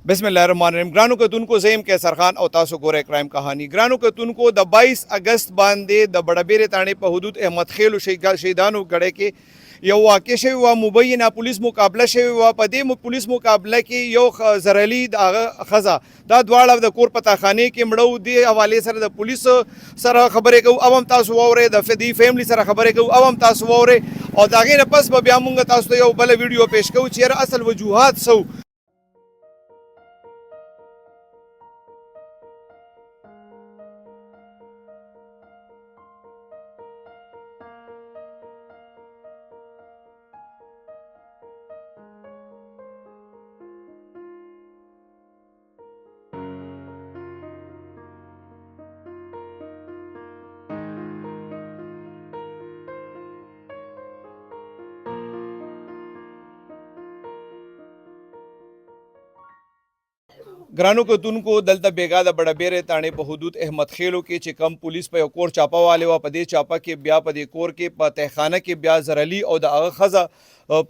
बिस्मिल्लाहिर्रहमानिर्रहीम ग्रानो कतुनको ज़ेम कैसर खान और तासो गोरे क्राइम कहानी ग्रानो कतुनको द 22 अगस्त बांधे द बड़बेरे ताणे पर हदूद अहमद खेल शहीदानो गड़े के यो वाक़े शवी हुआ मुबैना पुलिस मुकाबला शवी हुआ पदे पुलिस मुकाबला के यो जरली खजा दा द्वाड़ा द कोर पता खाने के मड़ऊ दे हवाले सर द पुलिस सर खबरें को अब हम तासु वोरे द फदी फैमिली सर खबरें को अब हम तासु वोरे और दागे न पस बयामुंगा तासु यो बल वीडियो पेश को चेहरा असल वजूहात सौ ग्रानो कतुनको दलता बेगा द बड़बेरे ताणे पर हदूद अहमद खेलो के चिकम पुलिस पर कोर चापा वाले व पदे चापा के ब्या पदे कोर के तहखाना के ब्या जरली और द खजा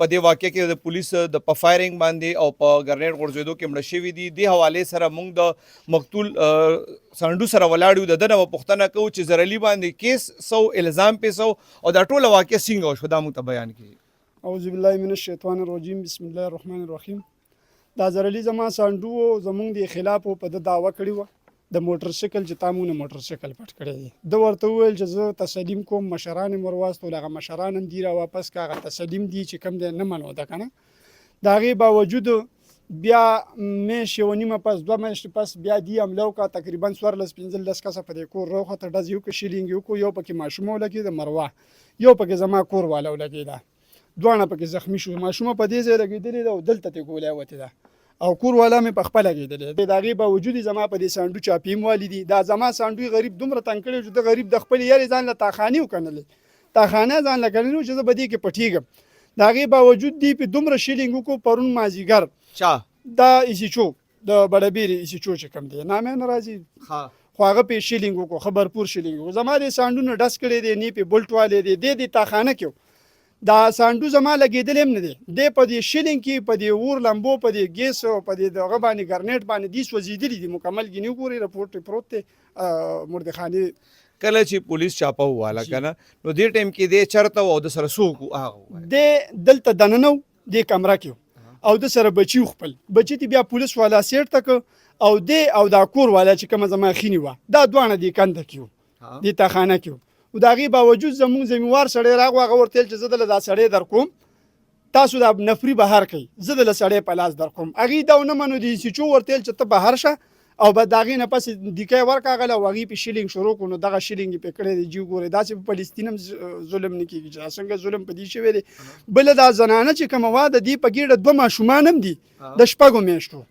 पदे वाक्य के पुलिस द फायरिंग बांधे और ग्रेनेड गोरजेदो के मड़शेवी दी दे हवाले सर मुंग द मकतूल सांडू सर वलाड़ू दन व पुख्तना को जरली बांधे केस सौ इल्ज़ाम पे सौ और द टोल वाक्य सिंह और शुदा मुत बयान की औज़ुबिल्लाहिमिनश्शैतानिर्रजीम बिस्मिल्लाहिर्रहमानिर्रहीम دا زرلی زما سانډو زمونږ د خلاف په د دعوه کړی و د موټر سایکل چې تامونه موټر سایکل پټ کړی دی د ورته ویل چې زه تسلیم کوم مشران مرواستو لغه مشران هم دی را واپس کاغه تسلیم دی چې کم دی نه منو ده کنه دا غي باوجود بیا مې شونیمه پس 2 میاشتې پس بیا دی عملو کا تقریبا 14-15 کسه په دې کور روخه ته دز یو کې شیلینګ یو کو یو پکې ماشوم ولګي د مروه یو پکې زما کور والا ولګي دا دوانه پکې زخمی شو ماشومه په دې ځای لګیدلې ده او دلته ته ګولې وته ده او کور والا مې په خپل لګیدلې دا غي باوجود زما په دې سانډو چاپیم والدي دا زما سانډو غریب دومره تنگ کړي چې د غریب د خپل یاري ځان له تاخانی وکنل تاخانه ځان لګنلو چې زه بدی کې پټیګم دا غي باوجود دی په دومره شیلینګ کو پرون مازیګر چا دا ایسیچو د بڑبیر ایسیچو چې کم دی نامه ناراضي ها خواغه په شیلینګ کو خبرپور شیلینګ زما د سانډو نه ډس کړي دی نه په بولټ والے دی د تاخانه کې دا سانډو زما لګیدل هم نه دی د په دې شیلینګ کې په دې اور لمبو په دې ګیس او په دې دغه باندې ګرنیټ باندې دي سوځیدلی دي مکمل ګنیو ګوري رپورټ پروت ته مردخانه کله چې پولیس چاپه والا کنه نو دې ټیم کې دې چرته او د سره سو کو هغه د دلته دننو د کمره کې او د سره بچی خپل بچی تی بیا پولیس والا سیټ تک او د او دا کور والا چې کوم زما خینی و دا دوانه دی کنده کیو د تاخانه کیو او دا غي باوجود زمون زمیوار سړی راغوغه ورتل چې زدل دا سړی در کوم تاسو دا نفری بهر کوي زدل سړی په لاس در کوم اغي دا نه منو دي چې چو ورتل چې ته بهر شه او بعد داغي نه پس دکې ورکاغله وغي په شیلینګ شروع کو نو دغه شیلینګ په کړه دی جو ګوره دا چې په فلسطینم ظلم نه کیږي چې څنګه ظلم په دې شوی دی بل دا زنانه چې کوم واده دی په ګډه دوه ماشومان هم دي د شپږو میاشتو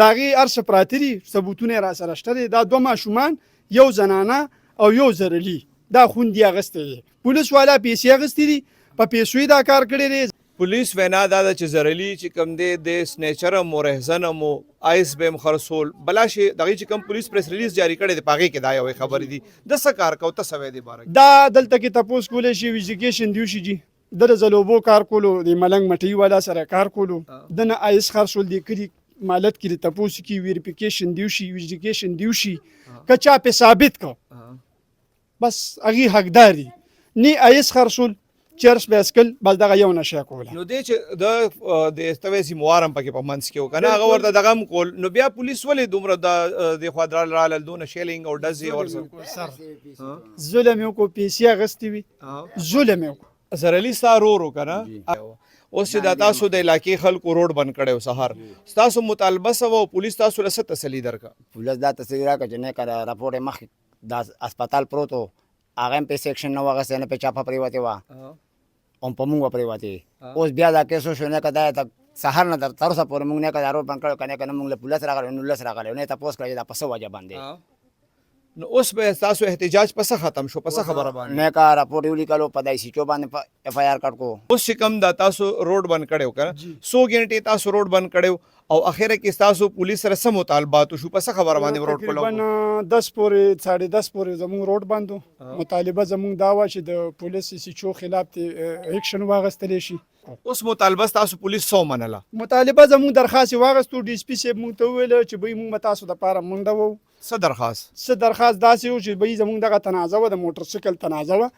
داغي ارس پراتری ثبوتونه را سره شته دا دوه ماشومان یو زنانه او یو زرلی دا خوندي اغسته دي پولیس والا پیسې اغسته دي په پیسوي دا کار کړی دی پولیس وینا دا چې زرلی چې کم دی د سنیچر مو رهزن مو آیس بیم خرصول بلاشي دغه چې کم پولیس پریس ریلیز جاری کړی دی پاګه کې دا یو خبر دی د سکار کو ته سوي دی بار دا دلته کې تاسو کولې شي ویژیکیشن دیو شي جی د زلوبو کار کولو د ملنګ مټي والا سره کار کولو دنه آیس خرصول دی کړي مالت کې تاسو کې ویریفیکیشن دیو شي ویژیکیشن دیو شي کچا په ثابت کو بس اغي حقدار دي ني آیس خرصول چرس بسکل بل دغه یو نشه کوله نو دې چې د استویسی موارم پکې په منځ کې وکنه هغه ورته دغه کول نو بیا پولیس ولې دومره د خادرال رال دون شیلینګ او ډزي اور سر ظلم یو کو پیسې غستی وي ظلم یو زرلی سارورو کنه اوس چې د تاسو د علاقې خلکو روډ بند کړو سهار تاسو مطالبه سو پولیس تاسو له تسلی درکا پولیس دا تسلی راکړه چې نه کړه راپورټ مخ دا هسپتال پروتو هغه په سیکشن نو هغه نه په چاپه پریواته وا هم په موږ پریواته اوس بیا دا کیسو شو نه کدا ته سهار نه تر اوسه پورې موږ نه کړه روډ بند کړو کنه کنه موږ له پولیس راغله نو لس راغله نه تاسو کړی دا پسو وجه باندې نو اوس به تاسو احتجاج پس ختم شو پس خبره باندې نه کا راپورټ یو لیکلو پدای سی چو باندې اف آی آر کټ کو اوس چې کم دا تاسو روډ بند کړو کنه 100 غنټه تاسو روډ بند کړو او اخره کې تاسو پولیس سره سم مطالبات شو پس خبره باندې روډ کولو تقریبا 10 پورې 10:30 پورې زموږ روډ بندو مطالبه زموږ دا و چې د پولیس سی چو خلاف ته اکشن واغستل شي کو. اوس مطالبه تاسو پولیس سو منله مطالبه زموږ درخواست واغستو ډي اس پي صاحب موږ ته وویل چې به موږ تاسو دپاره منډه وو. څه درخواست څه درخواست داسې و چې به زموږ دغه تنازع وه، د موټرسایکل تنازع وه،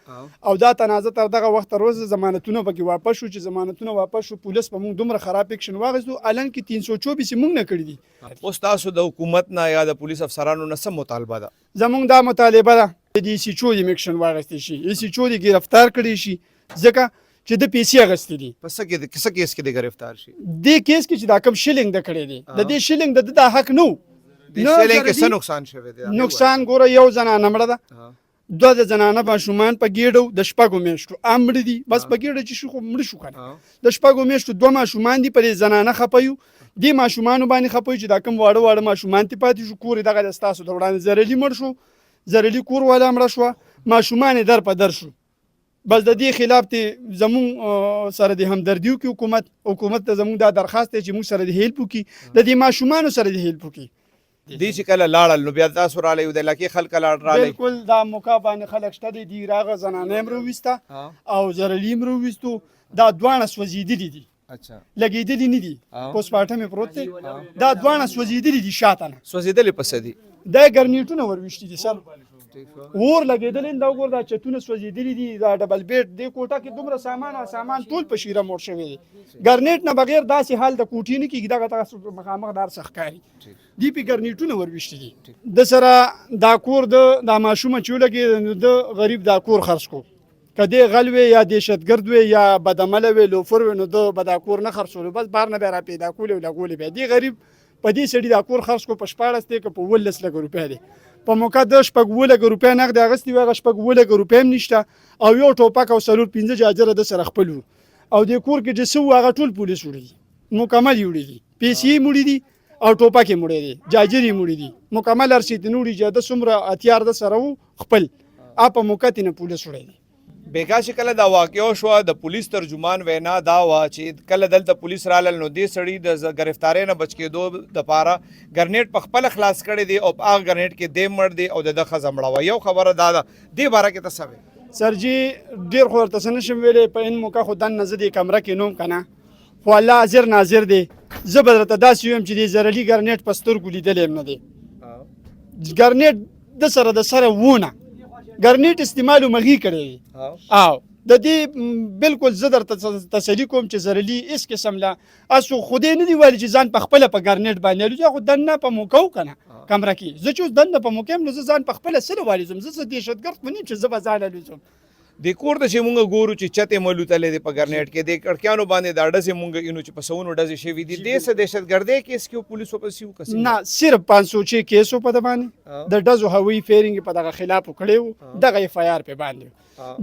او دا تنازع تر دغه وخته روزه ضمانتونه پکې واپس شو. چې ضمانتونه واپس شو پولیس په موږ دومره خراب اکشن واغستو، الان کې 324 موږ نه کړي دي. اوس تاسو د حکومت نه یا د پولیس افسرانو نه څه مطالبه ده؟ زموږ دا مطالبه ده د سی چو اکشن واغستې شي، سی چو گرفتار کړي شي، ځکه چې د پیسې اغستې دي. په څه کې څه کیس کې د گرفتار شي؟ دې کیس کې چې دا کم شیلینګ د کړی دی، د دې شیلینګ د حق نه و. د شیلینګ کې څه نقصان شوی دی؟ نقصان ګوره، یو زنانه مړه ده، دوه د زنانه ماشومان په ګېډو د شپږو میاشتو مړه دي. بس په ګېډه چې شو خو مړه شو کنه. د شپږو میاشتو دوه ماشومان دي، پر زنانه خپیو دې ماشومانو باندې خپیو چې دا کم واړه واړه ماشومان تی پاتې شو. کور دغه د ستاسو د وړاندې زرلی مړ شو، زرلی کور والا مړه شو، ماشومان در په در شو. بس د دې خلاف ته زمون سره د همدردیو کې حکومت ته زمون دا درخواست دی چې موږ سره د هیلپ وکړي، د دې ماشومانو سره د هیلپ وکړي. دې چې کله لاړل نو بیا تاسو رالی د علاقې خلک رالی؟ بالکل دا موقع باندې خلک شته دي، راغه زنانه هم راویسته او زرلی هم راویستو. دا دواړه سوځېدلي دي، اچھا لګېدلي نه دي، پوسټمارټم یې پروت دی. دا دواړه سوځېدلي دي، شاته نه سوځېدلې پسې دي. دا ګرنیټونه ورویشتي دي سر اور لګېدلې. دا وګوره دا چتونه سوځېدلي دي، دا ډبل بیډ دې کوټه کې دومره سامان ټول په شیره موړ شوی دی. ګرنیټ نه بغیر داسې حال د کوټې نه کېږي. دغه تاسو مخامخ دار څه ښکاري دي پې ګرنیټونه ورویشتي دي. د سره دا کور دا ماشومه چې ولګېد د غریب دا کور خرڅ کو، که دې غل وی یا دهشتګرد وی یا بدعمله وی لوفر وی نو د به دا کور نه خرڅولو، بس بار نه بیا را پیدا کولې او لګولې بیا. دې غریب په دې سړي دا کور خرڅ کو په 14 دی که په 18 لکه روپۍ دی. په موقع د 18 لکه روپۍ نغدې اخیستې وي، هغه 18 لکه روپۍ هم نشته، او یو ټوپک او 4-5 جاجره د سره خپل وو. او دې کور کې چې څه وو هغه ټول پولیس وړي دي، مکمل یې وړي دي، پیسې یې وړي دي او ټوپک یې وړي دي، جاجر یې وړي دي، مکمل هر شي ته وړي چې د څومره هتیار د سره وو خپل په موقع ته نه پولیس وړي دي. بیګا چې کله دا واقعه شوه د پولیس ترجمان وینا دا وه چې کله دلته پولیس رالل نو دې سړي د گرفتارۍ نه بچ کېدو دپاره ګرنیټ په خپله خلاص کړی دی او په هغه ګرنیټ کې دی مړ دی او د ده ښځه مړه وه. یو خبره دا ده دې باره کې ته څه وایې؟ سرجي ډېر خو ورته څه نشم ویلی، په این موقع خو دننه زه دې کمره کې نوم که نه، خو الله حاضر ناظر دی. زه به درته داسې ویم چې دې زرلي ګرنیټ په سترګو لیدلی هم نه دی. ګرنیټ د سره وونه ګرنیټ استعمال مغي کړی دی. او د دې بالکل زه درته تسلي کوم چې زرلي هېڅ قسم له اسو خدای نه دی ویلي چې ځان په خپله په ګرنیټ باندې الوځي، خو دننه په موقع و که نه کمره کې. زه چې اوس دننه په موقع یم نو زه ځان په خپله څه والوځم، زه څه دهشتګرد خو نه یم چې زه به ځان الوځم. د کور ته چې مونږ ګورو چې چتې ملوتلې دی په ګرنیټ کې، د کړکیانو باندې دا ډزې مونږ اینو چې په سوونو ډزې شوي دي، دې څه دهشتګردۍ کیس کې پولیس ورپسې وکړي؟ نه، صرف 506 کیس و په ده باندې د ډزو هوایي فیرنګ په دغه خلاف کړی و، دغه اف آی آر پې باندې و.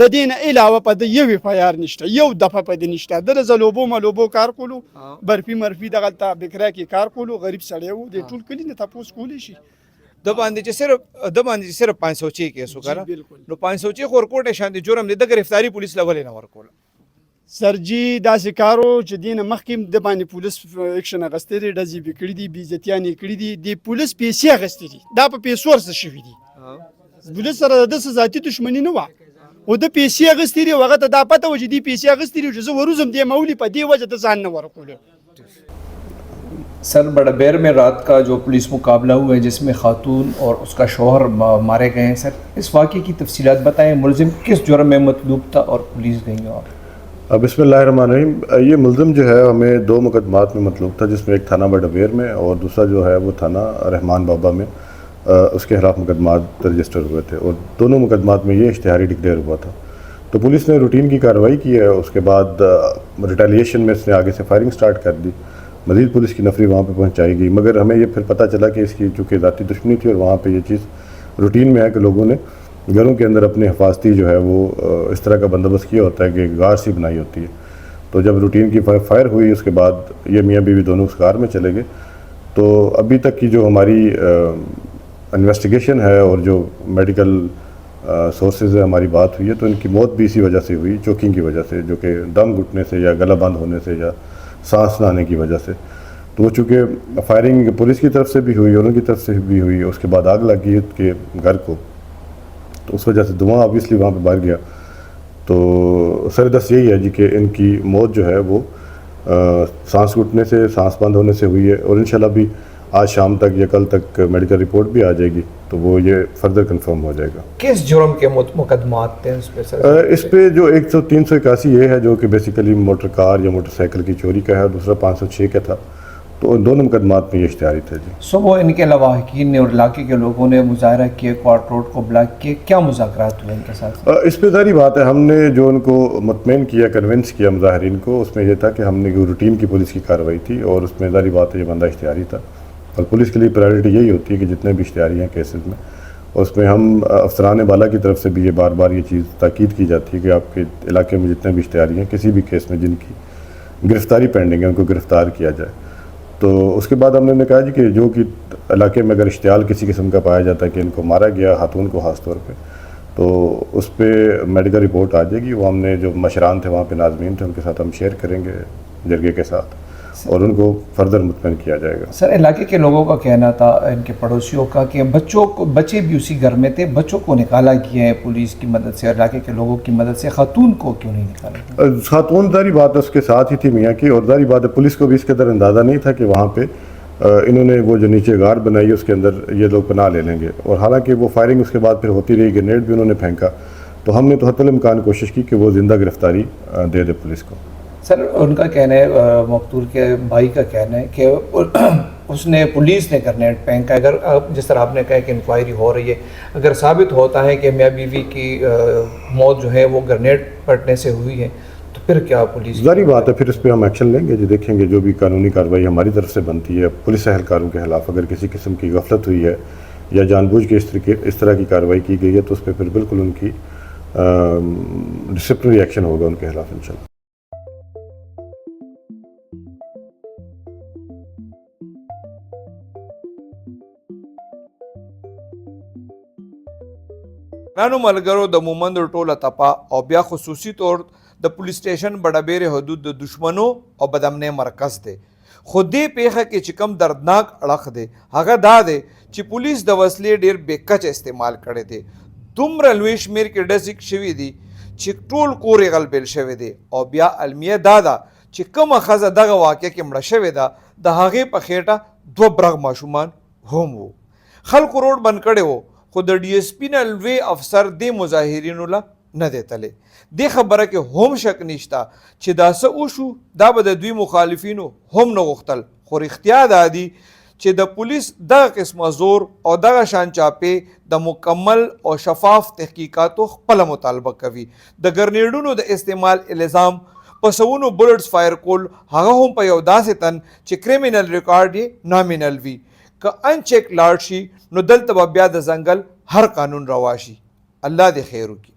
د دې نه علاوه په ده یو اف آی آر نشته، یو دفعه په دې نشته. د زه لوبو ملوبو کار کولو، برفي مرفي دغلته بکرا کې کار کولو، غریب سړی و، د ټول کلي نه تپوس کولی شي. د باندې چې صرف 506 کیس وکړه نو 506 خو ورکوټې شان دي جرم دی، د گرفتاری پولیس له ولې نه ورکوله؟ سرجي داسې کارو چې دې نه مخکې د باندې پولیس اکشن اخیستی دی، ډزې یې کړي دي، بېعزتیان یې کړي دي، د پولیس پیسې اخیستې دي، دا په پیسو ورسه شوي دي. پولیس سره د ده څه ذاتي دښمني نه وه، خو د پیسې اخیستې دي او هغه ته دا پته وه چې دې پیسې اخیستې دي چې زه وروځم دې مولي په دې وجه د ځان نه ورکولو. सर बड़बेर में रात का जो पुलिस मुकाबला हुआ है जिसमें खातून और उसका शौहर मारे गए हैं, सर इस वाक़े की तफसीलात बताएं। मुलजिम किस जुर्म में मतलूब था और पुलिस गई? और बिस्मिल्लाहिर्रहमानिर्रहीम, ये मुलजिम जो है हमें 2 मुकदमात में मतलूब था, जिसमें एक थाना बड़बेर में और दूसरा जो है वो थाना रहमान बाबा में उसके खिलाफ मुकदमात रजिस्टर हुए थे, और दोनों मुकदमात में ये इश्तिहारी डिक्लेयर हुआ था. तो पुलिस ने रूटीन की कार्रवाई की है, उसके बाद रिटेलिएशन में इसने आगे से फायरिंग स्टार्ट कर दी. मज़ीद पुलिस की नफरी वहाँ पे पहुँचाई गई, मगर हमें ये फिर पता चला कि इसकी चूँकि ज़ाती दुश्मनी थी और वहाँ पे ये चीज़ रूटीन में है कि लोगों ने घरों के अंदर अपनी हिफाजती जो है वो इस तरह का बंदोबस्त किया होता है कि गार सी बनाई होती है. तो जब रूटीन की फायर हुई उसके बाद ये मियाँ बीवी दोनों उस कार में चले गए. तो अभी तक की जो हमारी इन्वेस्टिगेशन है और जो मेडिकल सोर्सेज है हमारी बात हुई है, तो इनकी मौत भी इसी वजह से हुई, चोकिंग की वजह से, जो कि दम घुटने से या गला बंद होने से या सांस ना आने की वजह से. तो वो चूँकि फायरिंग पुलिस की तरफ से भी हुई और उनकी तरफ से भी हुई, उसके बाद आग लगी उसके घर को, तो उस वजह से धुआं ऑब्वियसली वहाँ पे बढ़ गया. تو سر دست یہی ہے جی کہ ان کی موت جو ہے وہ سانس گھٹنے سے، سانس بند ہونے سے ہوئی ہے، اور انشاءاللہ بھی آج شام تک یا کل تک میڈیکل رپورٹ بھی آ جائے گی تو وہ یہ فردر کنفرم ہو جائے گا۔ کس جرم کے مقدمات تھے اس پہ سر؟ اس پہ جو 381 یہ ہے جو کہ بیسیکلی موٹر کار یا موٹر سائیکل کی چوری کا ہے، اور دوسرا 506 کا تھا، تو ان دونوں مقدمات میں یہ اشتہاری تھا جی۔ صبح ان کے لواحقین نے اور علاقے کے لوگوں نے مظاہرہ کیے، کوارٹ روڈ کو بلاک کیے، کیا مذاکرات ہوئے ان کے ساتھ؟ اس پہ ظاہری بات ہے ہم نے جو ان کو مطمئن کیا، کنونس کیا مظاہرین کو، اس میں یہ تھا کہ ہم نے جو روٹین کی پولیس کی کارروائی تھی، اور اس میں ظاہری بات ہے یہ بندہ اشتہاری تھا، اور پولیس کے لیے پرائرٹی یہی ہوتی ہے کہ جتنے بھی اشتہاری ہیں کیسز میں، اس میں ہم افسران بالا کی طرف سے بھی یہ بار بار یہ چیز تاکید کی جاتی ہے کہ آپ کے علاقے میں جتنے بھی اشتہاری ہیں کسی بھی کیس میں جن کی گرفتاری پینڈنگ ہے ان کو گرفتار کیا جائے۔ تو اس کے بعد ہم نے کہا جی کہ جو کہ علاقے میں اگر اشتعال کسی قسم کا پایا جاتا ہے کہ ان کو مارا گیا، خاتون کو خاص طور پہ، تو اس پہ میڈیکل رپورٹ آ جائے گی، وہ ہم نے جو مشران تھے وہاں پہ ناظمین تھے ان کے ساتھ ہم شیئر کریں گے جرگے کے ساتھ، اور ان کو فردر مطمئن کیا جائے گا۔ سر علاقے کے لوگوں کا کہنا تھا، ان کے پڑوسیوں کا، کہ بچے بھی اسی گھر میں تھے، بچوں کو نکالا گیا ہے پولیس کی مدد سے، علاقے کے لوگوں کی مدد سے، خاتون کو کیوں نہیں نکالا گیا؟ خاتون ظاہری بات ہے اس کے ساتھ ہی تھی میاں کی، اور ظاہری بات ہے پولیس کو بھی اس قدر اندازہ نہیں تھا کہ وہاں پہ انہوں نے وہ جو نیچے غار بنائی اس کے اندر یہ لوگ پناہ لے لیں گے، اور حالانکہ وہ فائرنگ اس کے بعد پھر ہوتی رہی، گرینیڈ بھی انہوں نے پھینکا، تو ہم نے تو حتی الامکان کوشش کی کہ وہ زندہ گرفتاری دے دے پولیس کو۔ سر ان کا کہنا ہے، مقتول کے بھائی کا کہنا ہے کہ پولیس نے گرنیڈ پھینکا۔ اگر جس طرح آپ نے کہا کہ انکوائری ہو رہی ہے، اگر ثابت ہوتا ہے کہ میاں بیوی کی موت جو ہے وہ گرنیڈ پھٹنے سے ہوئی ہے، تو پھر کیا پولیس؟ ظاہری بات ہے پھر اس پہ ہم ایکشن لیں گے جی، دیکھیں گے جو بھی قانونی کارروائی ہماری طرف سے بنتی ہے پولیس اہلکاروں کے خلاف، اگر کسی قسم کی غفلت ہوئی ہے یا جان بوجھ کے اس طرح کی کارروائی کی گئی ہے تو اس پہ پھر بالکل ان کی ڈسپلنری ایکشن ہوگا ان کے خلاف انشاءاللہ۔ نانو ملګرو د مومند ټوله تپا او بیا خصوصي طور د پولیس سټیشن بډبېرې حدود د دشمنو او بدامنۍ مرکز دی، خو دې پیښه کې چې کم دردناک اړخ دی هغه دا دی چې پولیس د وسلې ډېر بې کچه استعمال کړی دی، دومره لوی شمېر کې ډزې شوي دي چې ټول کور یې غلبېل شوی دی، او بیا المیه دا ده چې کومه ښځه دغه واقع کې مړه شوې ده د هغې په خېټه 2 برغ ماشومان هم وو۔ خلکو روډ بند کړی و، خو د ډي ایس پي نه لوی افسر دې مظاهرینو له نه دی تللی، دې خبره کې هم شک نشته چې دا څه وشو دا به د دوی مخالفینو هم نه غوښتل، خو رښتیا دا دي چې د پولیس دغه قسمه زور او دغه شان چاپې د مکمل او شفاف تحقیقاتو خپله مطالبه کوي، د ګرنیډونو د استعمال الزام په سوونو بلټس فایر کول، هغه هم په یو داسې تن چې کریمینل ریکارډ یې نامینل وي، که انچیک لاړ شي نو دلته به بیا د ځنګل هر قانون روا شي۔ الله دې خیر وکړي۔